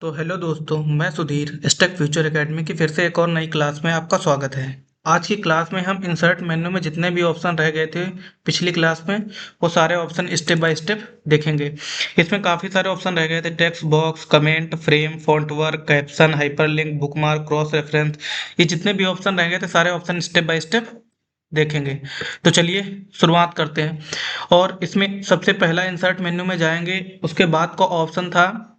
तो हेलो दोस्तों, मैं सुधीर स्टेक फ्यूचर एकेडमी की फिर से एक और नई क्लास में आपका स्वागत है। आज की क्लास में हम इंसर्ट मेन्यू में जितने भी ऑप्शन रह गए थे पिछली क्लास में, वो सारे ऑप्शन स्टेप बाय स्टेप देखेंगे। इसमें काफ़ी सारे ऑप्शन रह गए थे: text box, comment, frame, font work, caption, hyperlink, bookmark, cross reference. ये जितने भी ऑप्शन रह गए थे सारे ऑप्शन स्टेप बाय स्टेप देखेंगे। तो चलिए शुरुआत करते हैं। और इसमें सबसे पहला इंसर्ट मेन्यू में जाएंगे, उसके बाद का ऑप्शन था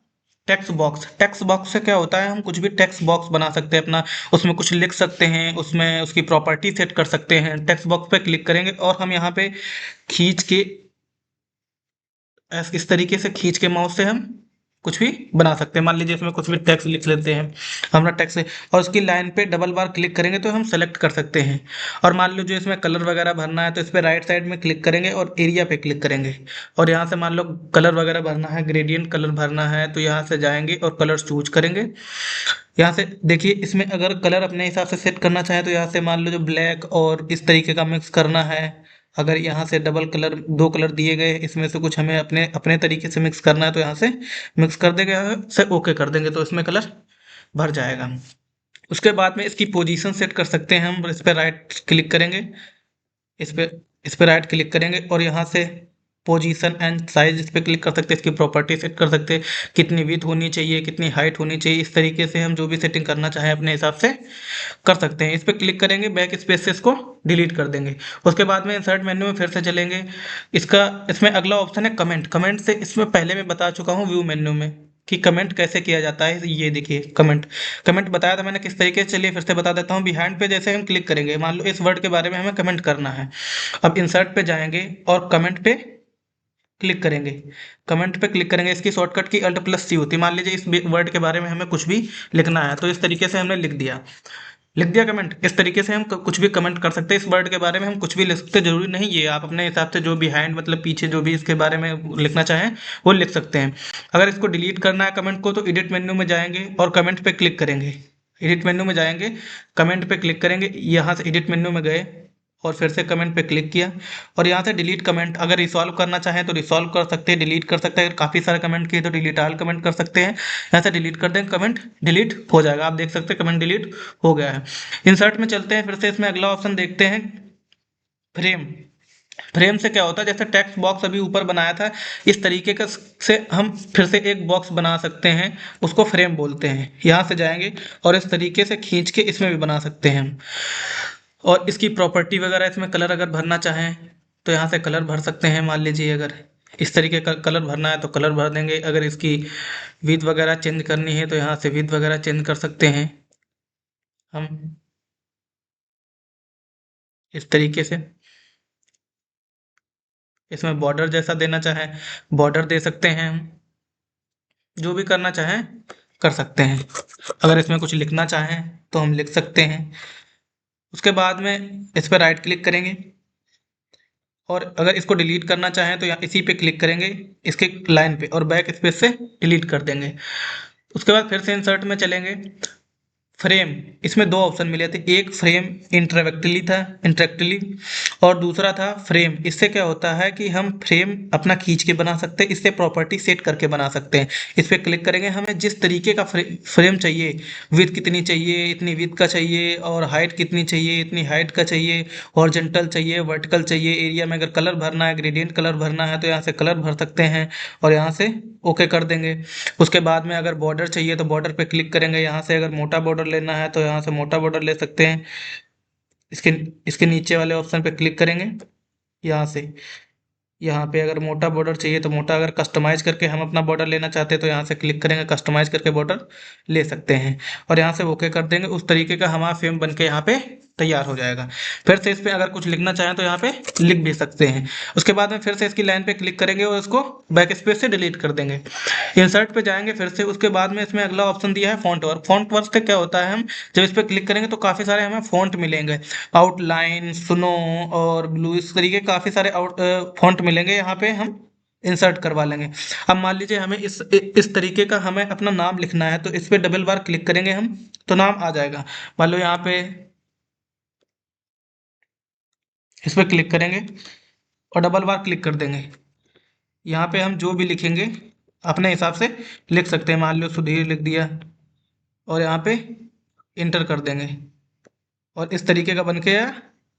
टेक्स्ट बॉक्स। टेक्स्ट बॉक्स से क्या होता है, हम कुछ भी टेक्स्ट बॉक्स बना सकते हैं अपना, उसमें कुछ लिख सकते हैं, उसमें उसकी प्रॉपर्टी सेट कर सकते हैं। टेक्स्ट बॉक्स पे क्लिक करेंगे और हम यहाँ पे खींच के इस तरीके से खींच के माउस से हम कुछ भी बना सकते हैं। मान लीजिए इसमें कुछ भी टेक्स्ट लिख लेते हैं, हमारा टेक्स्ट है, और उसकी लाइन पे डबल बार क्लिक करेंगे तो हम सेलेक्ट कर सकते हैं। और मान लो जो इसमें कलर वगैरह भरना है तो इस पर राइट साइड में क्लिक करेंगे और एरिया पे क्लिक करेंगे। और यहाँ से मान लो कलर वगैरह भरना है, ग्रेडियंट कलर भरना है, तो यहाँ से जाएंगे और कलर चूज करेंगे। यहाँ से देखिए, इसमें अगर कलर अपने हिसाब से सेट करना चाहे तो यहाँ से मान लो जो ब्लैक और इस तरीके का मिक्स करना है। अगर यहाँ से डबल कलर, दो कलर दिए गए, इसमें से कुछ हमें अपने अपने तरीके से मिक्स करना है तो यहाँ से मिक्स कर देंगे, यहाँ से ओके कर देंगे तो इसमें कलर भर जाएगा। उसके बाद में इसकी पोजीशन सेट कर सकते हैं हम। इस पर राइट क्लिक करेंगे, इस पे इस पे राइट क्लिक करेंगे और यहाँ से पोजीशन एंड साइज इस पे क्लिक कर सकते हैं। इसकी प्रॉपर्टी सेट कर सकते हैं, कितनी विड्थ होनी चाहिए, कितनी हाइट होनी चाहिए। इस तरीके से हम जो भी सेटिंग करना चाहें अपने हिसाब से कर सकते हैं। इस पे क्लिक करेंगे, बैक स्पेस से इसको डिलीट कर देंगे। उसके बाद में इंसर्ट मेन्यू में फिर से चलेंगे। इसमें अगला ऑप्शन है कमेंट। कमेंट से इसमें पहले मैं बता चुका हूँ व्यू मेन्यू में कि कमेंट कैसे किया जाता है। ये देखिए कमेंट, कमेंट बताया था मैंने किस तरीके से। चलिए फिर से बता देता हूँ। बिहाइंड पे जैसे हम क्लिक करेंगे, मान लो इस वर्ड के बारे में हमें कमेंट करना है। अब इंसर्ट पे जाएंगे और कमेंट पे क्लिक करेंगे। कमेंट पे क्लिक करेंगे, इसकी शॉर्टकट की अल्ट प्लस सी होती है। मान लीजिए इस वर्ड के बारे में हमें कुछ भी लिखना है तो इस तरीके से हमने लिख दिया कमेंट। इस तरीके से हम कुछ भी कमेंट कर सकते हैं। इस वर्ड के बारे में हम कुछ भी लिख सकते हैं, जरूरी नहीं ये, आप अपने हिसाब से जो बिहाइंड मतलब पीछे जो भी इसके बारे में लिखना चाहें वो लिख सकते हैं। अगर इसको डिलीट करना है कमेंट को तो एडिट मेन्यू में जाएंगे और कमेंट पे क्लिक करेंगे। एडिट मेन्यू में जाएंगे, कमेंट पे क्लिक करेंगे, यहाँ से एडिट मेन्यू में गए और फिर से कमेंट पे क्लिक किया और यहाँ से डिलीट कमेंट। अगर रिसॉल्व करना चाहें तो रिसॉल्व कर सकते हैं, डिलीट कर सकते हैं। अगर काफ़ी सारे कमेंट किए तो डिलीट ऑल कमेंट कर सकते हैं। यहाँ से डिलीट कर दें, कमेंट डिलीट हो जाएगा। आप देख सकते हैं कमेंट डिलीट हो गया है। इंसर्ट में चलते हैं, फिर से इसमें अगला ऑप्शन देखते हैं फ्रेम। फ्रेम से क्या होता है, जैसे टेक्स्ट बॉक्स अभी ऊपर बनाया था इस तरीके का से हम फिर से एक बॉक्स बना सकते हैं, उसको फ्रेम बोलते हैं। यहाँ से जाएंगे और इस तरीके से खींच के इसमें भी बना सकते हैं हम। और इसकी प्रॉपर्टी वगैरह, इसमें कलर अगर भरना चाहें तो यहाँ से कलर भर सकते हैं। मान लीजिए अगर इस तरीके का कलर भरना है तो कलर भर देंगे। अगर इसकी विड्थ वगैरह चेंज करनी है तो यहाँ से विड्थ वगैरह चेंज कर सकते हैं हम इस तरीके से। इसमें बॉर्डर जैसा देना चाहें बॉर्डर दे सकते हैं हम। जो भी करना चाहें कर सकते हैं। अगर इसमें कुछ लिखना चाहें तो हम लिख सकते हैं। उसके बाद में इस पर राइट क्लिक करेंगे और अगर इसको डिलीट करना चाहें तो यहाँ इसी पे क्लिक करेंगे, इसके लाइन पे, और बैक स्पेस से डिलीट कर देंगे। उसके बाद फिर से इंसर्ट में चलेंगे। फ्रेम, इसमें दो ऑप्शन मिले थे, एक फ्रेम इंटरेक्टली और दूसरा था फ्रेम। इससे क्या होता है कि हम फ्रेम अपना खींच के बना सकते हैं, इससे प्रॉपर्टी सेट करके बना सकते हैं। इस पर क्लिक करेंगे, हमें जिस तरीके का फ्रेम चाहिए, विड्थ कितनी चाहिए इतनी विड्थ का चाहिए, और हाइट कितनी चाहिए इतनी हाइट का चाहिए, हॉरिजॉन्टल चाहिए वर्टिकल चाहिए, एरिया में अगर कलर भरना है ग्रेडियंट कलर भरना है तो यहाँ से कलर भर सकते हैं और यहाँ से ओके कर देंगे। उसके बाद में अगर बॉर्डर चाहिए तो बॉर्डर पे क्लिक करेंगे। यहाँ से अगर मोटा बॉर्डर लेना है तो यहाँ से मोटा बॉर्डर ले सकते हैं। इसके इसके नीचे वाले ऑप्शन पे क्लिक करेंगे। यहाँ से यहाँ पे अगर मोटा बॉर्डर चाहिए तो मोटा, अगर कस्टमाइज करके हम अपना बॉर्डर लेना चाहते हैं तो यहाँ से क्लिक करेंगे, कस्टमाइज करके बॉर्डर ले सकते हैं और यहाँ से ओके कर देंगे। उस तरीके का हमारा फ्रेम बन के यहाँ पे तैयार हो जाएगा। फिर से इस पे अगर कुछ लिखना चाहें तो यहाँ पे लिख भी सकते हैं। उसके बाद में फिर से इसकी लाइन पे क्लिक करेंगे और इसको बैक स्पेस से डिलीट कर देंगे। इंसर्ट पे जाएंगे फिर से, उसके बाद में इसमें अगला ऑप्शन दिया है फॉन्ट वर्क। फॉन्ट वर्क से क्या होता है, हम जब इस पर क्लिक करेंगे तो काफ़ी सारे हमें फॉन्ट मिलेंगे, आउटलाइन, स्नो और ब्लू, इस तरीके काफ़ी सारे फॉन्ट मिलेंगे। यहाँ पे हम इंसर्ट करवा लेंगे। अब मान लीजिए हमें इस तरीके का हमें अपना नाम लिखना है तो इस पे डबल बार क्लिक करेंगे हम तो नाम आ जाएगा। मान लो यहाँ पे इस पे क्लिक करेंगे और डबल बार क्लिक कर देंगे। यहाँ पे हम जो भी लिखेंगे अपने हिसाब से लिख सकते हैं। मान लो सुधीर लिख दिया और यहाँ पे इंटर कर देंगे और इस तरीके का बन के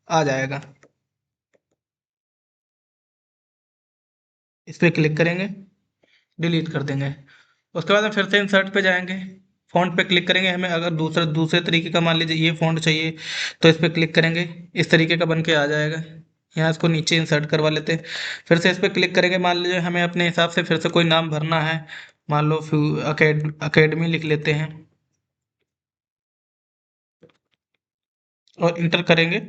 आ जाएगा। इस पे क्लिक करेंगे, डिलीट कर देंगे। उसके बाद हम फिर से इंसर्ट पे जाएंगे, फ़ॉन्ट पे क्लिक करेंगे। हमें अगर दूसरे दूसरे तरीके का मान लीजिए ये फ़ॉन्ट चाहिए तो इस पे क्लिक करेंगे, इस तरीके का बन के आ जाएगा। यहाँ इसको नीचे इंसर्ट करवा लेते हैं। फिर से इस पे क्लिक करेंगे, मान लीजिए हमें अपने हिसाब से फिर से कोई नाम भरना है, मान लो अकेडमी लिख लेते हैं और इंटर करेंगे।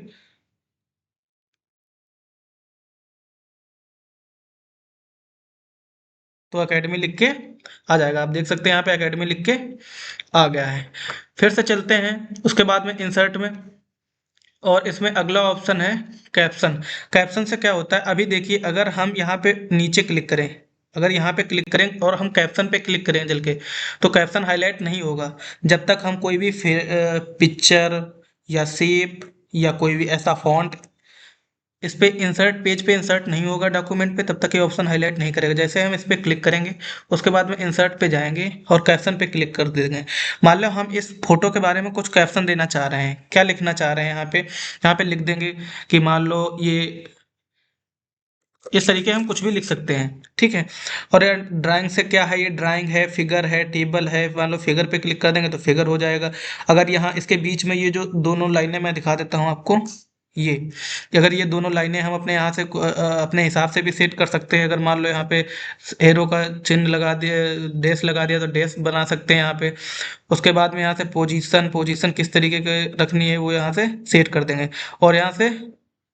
तो एकेडमी लिख के आ जाएगा। आप देख सकते हैं यहाँ पे एकेडमी लिख के आ गया है। फिर से चलते हैं उसके बाद में इंसर्ट में, और इसमें अगला ऑप्शन है कैप्शन। कैप्शन से क्या होता है, अभी देखिए अगर हम यहाँ पे नीचे क्लिक करें, अगर यहाँ पे क्लिक करें और हम कैप्शन पे क्लिक करें जल के, तो कैप्शन हाईलाइट नहीं होगा जब तक हम कोई भी पिक्चर या शेप या कोई भी ऐसा फॉन्ट इस पे इंसर्ट पेज पे इंसर्ट नहीं होगा डॉक्यूमेंट पे, तब तक ये ऑप्शन हाईलाइट नहीं करेगा। जैसे हम इस पे क्लिक करेंगे उसके बाद में इंसर्ट पे जाएंगे और कैप्शन पे क्लिक कर देंगे। मान लो हम इस फोटो के बारे में कुछ कैप्शन देना चाह रहे हैं, क्या लिखना चाह रहे हैं, यहाँ पे लिख देंगे कि मान लो ये, इस तरीके हम कुछ भी लिख सकते हैं, ठीक है। और यार ड्राइंग से क्या है, ये ड्राइंग है, फिगर है, टेबल है, मान लो फिगर पे क्लिक कर देंगे तो फिगर हो जाएगा। अगर यहाँ इसके बीच में ये जो दोनों लाइनें मैं दिखा देता हूँ आपको, ये अगर ये दोनों लाइनें हम अपने यहाँ से अपने हिसाब से भी सेट कर सकते हैं। अगर मान लो यहाँ पे एरो का चिन्ह लगा दिया, डैश लगा दिया, तो डैश बना सकते हैं यहाँ पे। उसके बाद में यहाँ से पोजीशन, पोजीशन किस तरीके के रखनी है वो यहाँ से सेट कर देंगे और यहाँ से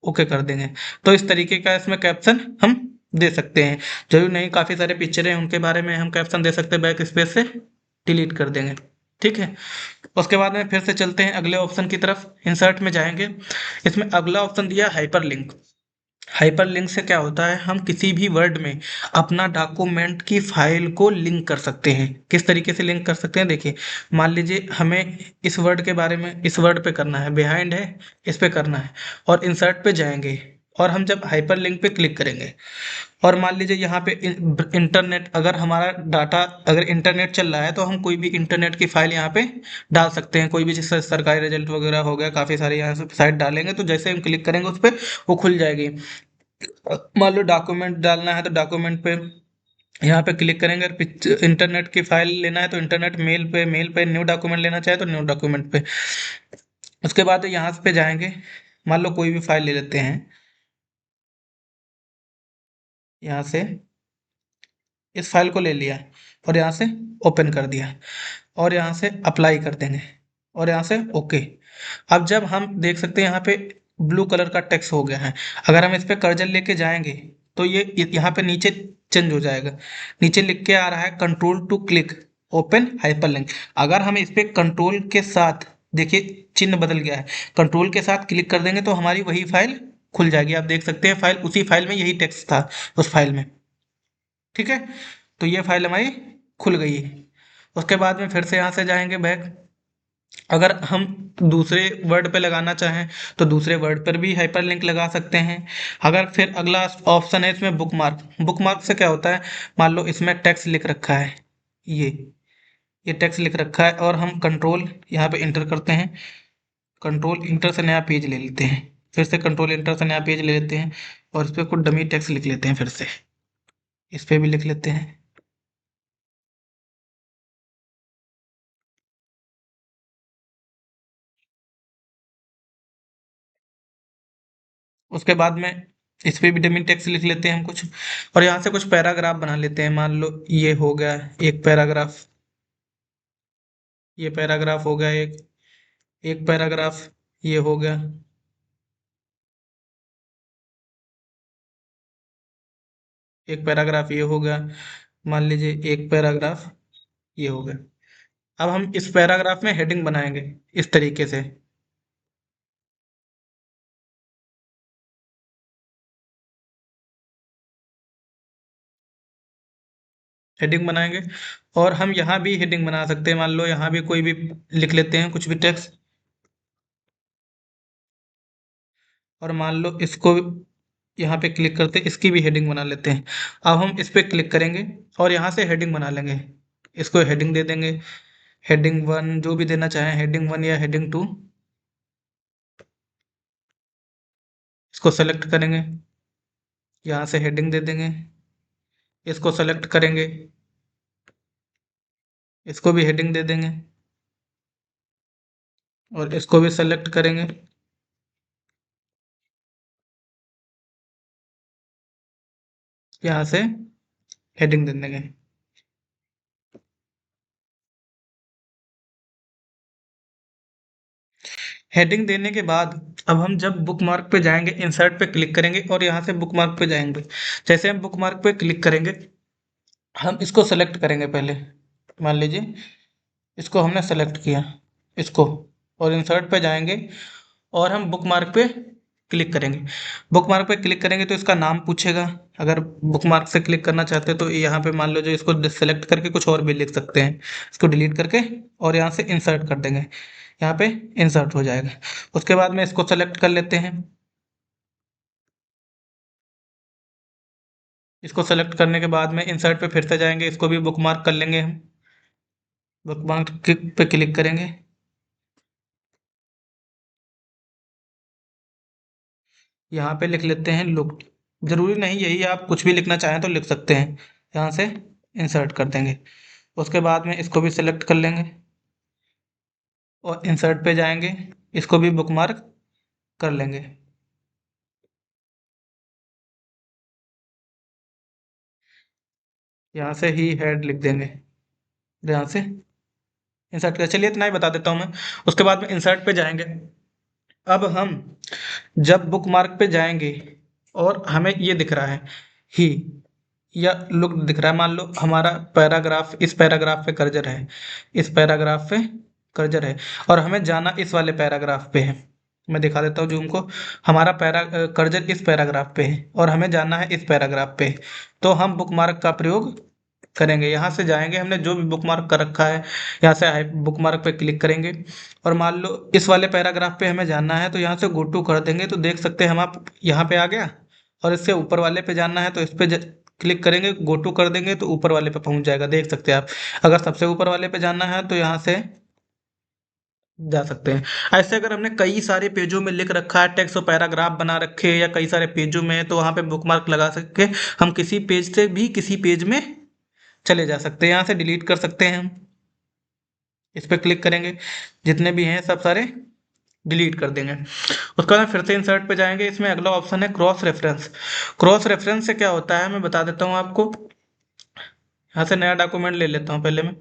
ओके कर देंगे। तो इस तरीके का इसमें कैप्शन हम दे सकते हैं। जरूर नहीं, काफ़ी सारे पिक्चर हैं उनके बारे में हम कैप्शन दे सकते हैं, बैक स्पेस से डिलीट कर देंगे, ठीक है। उसके बाद में फिर से चलते हैं अगले ऑप्शन की तरफ, इंसर्ट में जाएंगे। इसमें अगला ऑप्शन दिया हाइपर लिंक। हाइपर लिंक से क्या होता है, हम किसी भी वर्ड में अपना डॉक्यूमेंट की फाइल को लिंक कर सकते हैं। किस तरीके से लिंक कर सकते हैं, देखिए मान लीजिए हमें इस वर्ड के बारे में, इस वर्ड पे करना है, बिहाइंड है, इस पे करना है और इंसर्ट पे जाएंगे और हम जब हाइपर लिंक पे क्लिक करेंगे और मान लीजिए यहाँ पे इंटरनेट, अगर हमारा डाटा, अगर इंटरनेट चल रहा है तो हम कोई भी इंटरनेट की फाइल यहाँ पे डाल सकते हैं। कोई भी जैसे सरकारी रिजल्ट वगैरह हो गया, काफ़ी सारे यहाँ से साइट डालेंगे तो जैसे हम क्लिक करेंगे उस पर वो खुल जाएगी। मान लो डॉक्यूमेंट डालना है तो डॉक्यूमेंट पे यहाँ पे क्लिक करेंगे। इंटरनेट की फाइल लेना है तो इंटरनेट, मेल पे न्यू डॉक्यूमेंट लेना चाहे तो न्यू डॉक्यूमेंट पे। उसके बाद यहाँ पे जाएंगे, मान लो कोई भी फाइल ले लेते हैं, यहाँ से इस फाइल को ले लिया और यहाँ से ओपन कर दिया और यहाँ से अप्लाई कर देंगे और यहाँ से ओके। अब जब हम देख सकते हैं यहाँ पे ब्लू कलर का टेक्स्ट हो गया है। अगर हम इस पे कर्जर लेके जाएंगे तो ये यहाँ पे नीचे चेंज हो जाएगा। नीचे लिख के आ रहा है control to click open hyperlink. अगर हम इस पे कंट्रोल के साथ, देखिए चिन्ह बदल गया है, कंट्रोल के साथ क्लिक कर देंगे तो हमारी वही फाइल खुल जाएगी। आप देख सकते हैं फाइल, उसी फाइल में यही टेक्स्ट था उस फाइल में, ठीक है। तो ये फाइल हमारी खुल गई है। उसके बाद में फिर से यहाँ से जाएंगे बैक। अगर हम दूसरे वर्ड पे लगाना चाहें तो दूसरे वर्ड पर भी हाइपरलिंक लगा सकते हैं। अगर फिर अगला ऑप्शन है इसमें बुकमार्क। बुकमार्क से क्या होता है, मान लो इसमें टेक्स्ट लिख रखा है, ये ये टेक्स्ट लिख रखा है और हम कंट्रोल यहाँ पे इंटर करते हैं, कंट्रोल इंटर से नया पेज ले लेते हैं, फिर से कंट्रोल इंटर से नया पेज ले लेते हैं और इस पर कुछ डमी टेक्स्ट लिख लेते हैं। फिर से इस पे भी लिख लेते हैं। उसके बाद में इस पे भी डमी टेक्स्ट लिख लेते हैं हम कुछ, और यहाँ से कुछ पैराग्राफ बना लेते हैं। मान लो ये हो गया एक पैराग्राफ, ये पैराग्राफ हो गया एक, एक पैराग्राफ ये हो गया, एक पैराग्राफ ये हो गया, मान लीजिए एक पैराग्राफ ये हो गया। अब हम इस पैराग्राफ में हेडिंग बनाएंगे इस तरीके से, हेडिंग बनाएंगे और हम यहाँ भी हेडिंग बना सकते हैं। मान लो यहाँ भी कोई भी लिख लेते हैं कुछ भी टेक्स्ट और मान लो इसको यहाँ पे क्लिक करते इसकी भी हेडिंग बना लेते हैं। अब हम इस पे क्लिक करेंगे और यहाँ से हेडिंग बना लेंगे। इसको हेडिंग दे देंगे, हेडिंग 1 जो भी देना चाहें, हेडिंग 1 या हेडिंग 2। इसको सेलेक्ट करेंगे, यहाँ से हेडिंग दे देंगे, इसको सेलेक्ट करेंगे, इसको भी हेडिंग दे देंगे और इसको भी सेलेक्ट करेंगे, यहाँ से हेडिंग दे देंगे। हेडिंग देने के बाद अब हम जब बुकमार्क पे जाएंगे, इंसर्ट पे क्लिक करेंगे और यहाँ से बुकमार्क पे जाएंगे। जैसे हम बुकमार्क पे क्लिक करेंगे, हम इसको सेलेक्ट करेंगे पहले। मान लीजिए इसको हमने सेलेक्ट किया, इसको, और इंसर्ट पे जाएंगे और हम बुकमार्क पे क्लिक करेंगे। बुकमार्क पे क्लिक करेंगे तो इसका नाम पूछेगा। अगर बुकमार्क से क्लिक करना चाहते हो तो यहाँ पे मान लो जो इसको सेलेक्ट करके कुछ और भी लिख सकते हैं, इसको डिलीट करके और यहाँ से इंसर्ट कर देंगे, यहाँ पे इंसर्ट हो जाएगा। उसके बाद में इसको सेलेक्ट कर लेते हैं। इसको सेलेक्ट करने के बाद में इंसर्ट पे फिर से जाएंगे, इसको भी बुकमार्क कर लेंगे हम। बुकमार्क पे क्लिक करेंगे, यहाँ पे लिख लेते हैं लुक। जरूरी नहीं यही, आप कुछ भी लिखना चाहें तो लिख सकते हैं। यहाँ से इंसर्ट कर देंगे। उसके बाद में इसको भी सिलेक्ट कर लेंगे और इंसर्ट पे जाएंगे, इसको भी बुकमार्क कर लेंगे। यहाँ से ही हेड लिख देंगे, यहाँ से इंसर्ट कर। चलिए इतना ही बता देता हूँ मैं। उसके बाद में इंसर्ट पे जाएंगे। अब हम जब बुकमार्क पे जाएंगे और हमें ये दिख रहा है ही या लुक दिख रहा है, मान लो हमारा पैराग्राफ, इस पैराग्राफ पे कर्जर है, इस पैराग्राफ पे कर्जर है और हमें जाना इस वाले पैराग्राफ पे है। मैं दिखा देता हूँ जूम को। हमारा कर्जर इस पैराग्राफ पे है और हमें जाना है इस पैराग्राफ पे। तो हम बुकमार्क का प्रयोग करेंगे। यहाँ से जाएंगे, हमने जो भी बुकमार्क कर रखा है, यहाँ से बुकमार्क पे क्लिक करेंगे और मान लो इस वाले पैराग्राफ पे हमें जाना है तो यहाँ से गो टू कर देंगे तो देख सकते हैं हम, आप यहाँ पे आ गया। और इससे ऊपर वाले पे जाना है तो इस पे क्लिक करेंगे, गो टू कर देंगे तो ऊपर वाले पे पहुंच जाएगा, देख सकते हैं आप। अगर सबसे ऊपर वाले पे जाना है तो यहाँ से जा सकते हैं। ऐसे अगर हमने कई सारे पेजों में लिख रखा है, टेक्स्ट और पैराग्राफ बना रखे हैं या कई सारे पेजों में है, तो वहाँ पे बुकमार्क लगा सके हम किसी पेज से भी किसी पेज में चले जा सकते हैं। यहाँ से डिलीट कर सकते हैं हम, इस पर क्लिक करेंगे, जितने भी हैं सब सारे डिलीट कर देंगे। उसके बाद फिर से इंसर्ट पे जाएंगे, इसमें अगला ऑप्शन है क्रॉस रेफरेंस। क्रॉस रेफरेंस से क्या होता है मैं बता देता हूँ आपको। यहाँ से नया डॉक्यूमेंट ले लेता हूँ पहले मैं।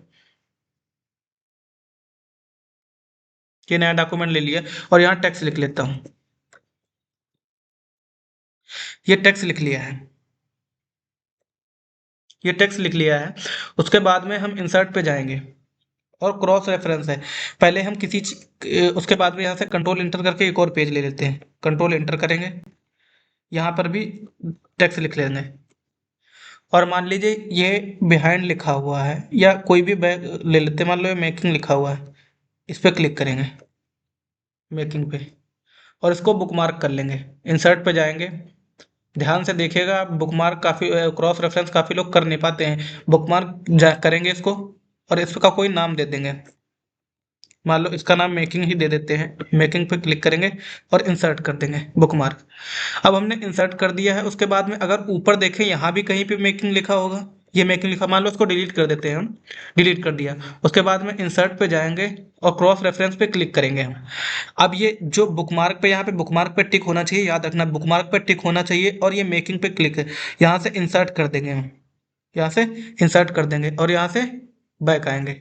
ये नया डॉक्यूमेंट ले लिया और यहाँ टेक्स्ट लिख लेता हूँ। ये टेक्स्ट लिख लिया है, ये टेक्स्ट लिख लिया है। उसके बाद में हम इंसर्ट पे जाएंगे और क्रॉस रेफरेंस है। पहले हम उसके बाद में यहाँ से कंट्रोल इंटर करके एक और पेज ले लेते हैं, कंट्रोल इंटर करेंगे, यहाँ पर भी टेक्स्ट लिख लेंगे और मान लीजिए ये बिहाइंड लिखा हुआ है या कोई भी बैग ले लेते हैं, मान लो ये मेकिंग लिखा हुआ है, इस पर क्लिक करेंगे, मेकिंग पे, और इसको बुकमार्क कर लेंगे। इंसर्ट पे जाएंगे, ध्यान से देखिएगा आप, बुकमार्क काफ़ी क्रॉस रेफरेंस काफ़ी लोग कर नहीं पाते हैं। बुकमार्क करेंगे इसको और इसका कोई नाम दे देंगे, मान लो इसका नाम मेकिंग ही दे देते हैं। मेकिंग पे क्लिक करेंगे और इंसर्ट कर देंगे बुकमार्क। अब हमने इंसर्ट कर दिया है। उसके बाद में अगर ऊपर देखें यहाँ भी कहीं पे मेकिंग लिखा होगा, ये मेकिंग लिखा, मान लो उसको डिलीट कर देते हैं हम, डिलीट कर दिया। उसके बाद में इंसर्ट पे जाएंगे और क्रॉस रेफरेंस पे क्लिक करेंगे हम। अब ये जो बुकमार्क पे, यहाँ पे बुकमार्क पे टिक होना चाहिए, याद रखना बुकमार्क पे टिक होना चाहिए, और ये मेकिंग पे क्लिक है, यहाँ से इंसर्ट कर देंगे हम, यहाँ से इंसर्ट कर देंगे और यहाँ से बैक आएंगे।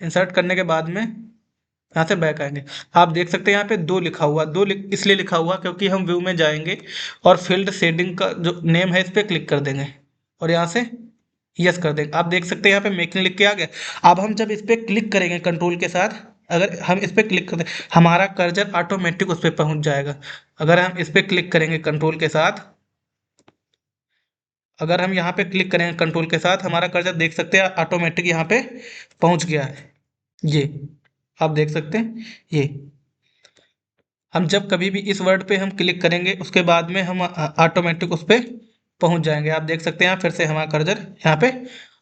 इंसर्ट करने के बाद में यहाँ से बैक आएंगे। आप देख सकते हैं यहाँ पे दो लिखा हुआ, इसलिए लिखा हुआ क्योंकि हम व्यू में जाएंगे और फील्ड शेडिंग का जो नेम है इस पर क्लिक कर देंगे और यहाँ से यस कर देंगे। आप देख सकते हैं यहाँ पे मेकिंग लिख के आ गया। अब हम जब इस पर क्लिक करेंगे कंट्रोल के साथ, अगर हम इस पर क्लिक करते हमारा कर्जर ऑटोमेटिक उस पर पहुँच जाएगा। अगर हम इस पर क्लिक करेंगे कंट्रोल के साथ, अगर हम यहाँ पे क्लिक करेंगे कंट्रोल के साथ, हमारा कर्सर देख सकते हैं ऑटोमेटिक यहाँ पे पहुँच गया है। ये आप देख सकते हैं, ये हम जब कभी भी इस वर्ड पे हम क्लिक करेंगे उसके बाद में हम ऑटोमेटिक उस पे पहुंच जाएंगे। आप देख सकते हैं फिर से हमारा कर्सर यहाँ पे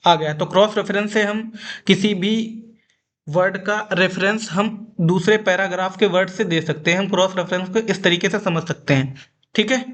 आ गया। तो क्रॉस रेफरेंस से हम किसी भी वर्ड का रेफरेंस हम दूसरे पैराग्राफ के वर्ड से दे सकते हैं। हम क्रॉस रेफरेंस को इस तरीके से समझ सकते हैं। ठीक है।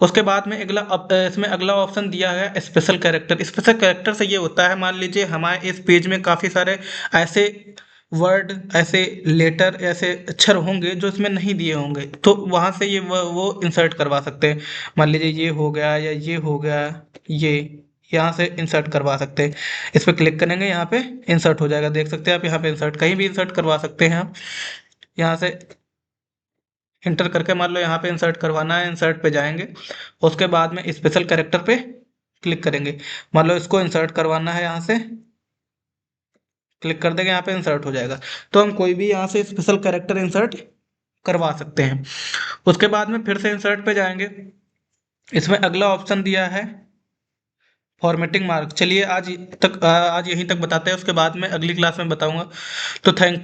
उसके बाद में इसमें अगला ऑप्शन दिया है स्पेशल कैरेक्टर। स्पेशल कैरेक्टर से ये होता है, मान लीजिए हमारे इस पेज में काफ़ी सारे ऐसे वर्ड, ऐसे लेटर, ऐसे अक्षर होंगे जो इसमें नहीं दिए होंगे, तो वहाँ से ये वो इंसर्ट करवा सकते हैं। मान लीजिए ये हो गया या ये हो गया, ये यहाँ से इंसर्ट करवा सकते हैं। इस पर क्लिक करेंगे, यहाँ पे इंसर्ट हो जाएगा। देख सकते हैं आप यहाँ पे इंसर्ट, कहीं भी इंसर्ट करवा सकते हैं आप। यहाँ से इंटर करके मान लो यहाँ पे इंसर्ट करवाना है, इंसर्ट पे जाएंगे। उसके बाद में स्पेशल कैरेक्टर पे क्लिक करेंगे। मान लो इसको इंसर्ट करवाना है, यहाँ से क्लिक कर देंगे, यहाँ पे इंसर्ट हो जाएगा। तो हम कोई भी यहाँ से स्पेशल कैरेक्टर इंसर्ट करवा सकते हैं। उसके बाद में फिर से इंसर्ट पे जाएंगे। इसमें अगला ऑप्शन दिया है फॉर्मेटिंग मार्क। चलिए आज यहीं तक बताते हैं, उसके बाद में अगली क्लास में बताऊंगा। तो थैंक